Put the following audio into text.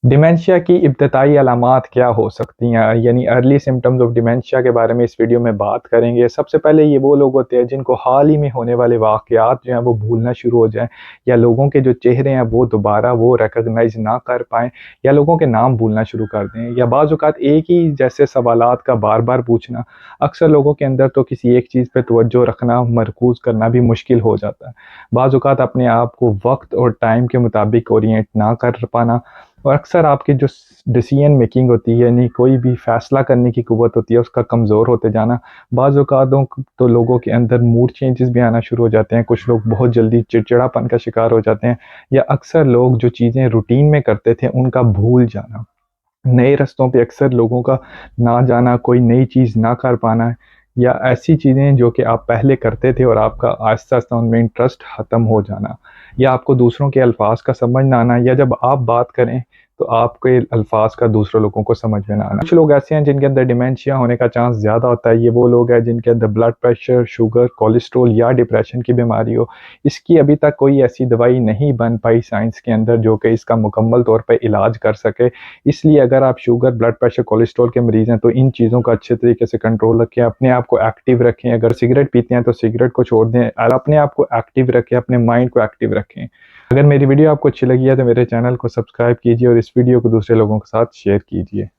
Dementia की इब्तदाई अलामात क्या हो सकती हैं? यानी अर्ली सिम्पटम्स ऑफ डिमेंशिया के बारे में इस वीडियो में बात करेंगे। सबसे पहले ये वो लोग होते हैं जिनको हाल ही में होने वाले वाक़यात जो हैं वो भूलना शुरू हो जाएँ, या लोगों के जो चेहरे हैं वो दोबारा वो रिकॉग्नाइज़ ना कर पाएँ, या लोगों के नाम भूलना शुरू कर दें, या बाज़ औक़ात एक ही जैसे सवालात का बार-बार पूछना। अक्सर लोगों के अंदर तो किसी एक चीज़ पे तवज्जो रखना, मरकूज़ करना भी मुश्किल हो जाता है। बाज़ औक़ात अपने आप को वक़्त और टाइम के मुताबिक ओरिएंट ना कर पाना, और अक्सर आपकी जो डिसीजन मेकिंग होती है, यानी कोई भी फ़ैसला करने की क़ुव्वत होती है, उसका कमज़ोर होते जाना। बाज़ औक़ातों तो लोगों के अंदर मूड चेंजेस भी आना शुरू हो जाते हैं, कुछ लोग बहुत जल्दी चिड़चिड़ापन का शिकार हो जाते हैं, या अक्सर लोग जो चीज़ें रूटीन में करते थे उनका भूल जाना। नए रास्तों पे अक्सर लोगों का ना जाना, कोई नई चीज़ ना कर पाना, या ऐसी चीज़ें जो कि आप पहले करते थे और आपका आहिस्ता-आहिस्ता उनमें इंटरेस्ट ख़त्म हो जाना, या आपको दूसरों के अल्फ़ाज़ का समझ ना आना, या जब आप बात करें तो आपके अल्फ़ाज़ का दूसरे लोगों को समझ में ना आना। कुछ लोग ऐसे हैं जिनके अंदर डिमेंशिया होने का चांस ज़्यादा होता है। ये वो लोग हैं जिनके अंदर ब्लड प्रेशर, शुगर, कोलेस्ट्रॉल या डिप्रेशन की बीमारी हो। इसकी अभी तक कोई ऐसी दवाई नहीं बन पाई साइंस के अंदर जो कि इसका मुकम्मल तौर पे इलाज कर सके। इसलिए अगर आप शुगर, ब्लड प्रेशर, कोलेस्ट्रॉल के मरीज़ हैं तो इन चीज़ों का अच्छे तरीके से कंट्रोल रखें, अपने आप को एक्टिव रखें। अगर सिगरेट पीते हैं तो सिगरेट को छोड़ दें और अपने आप को एक्टिव रखें, अपने माइंड को एक्टिव रखें। अगर मेरी वीडियो आपको अच्छी लगी है तो मेरे चैनल को सब्सक्राइब कीजिए और इस वीडियो को दूसरे लोगों के साथ शेयर कीजिए।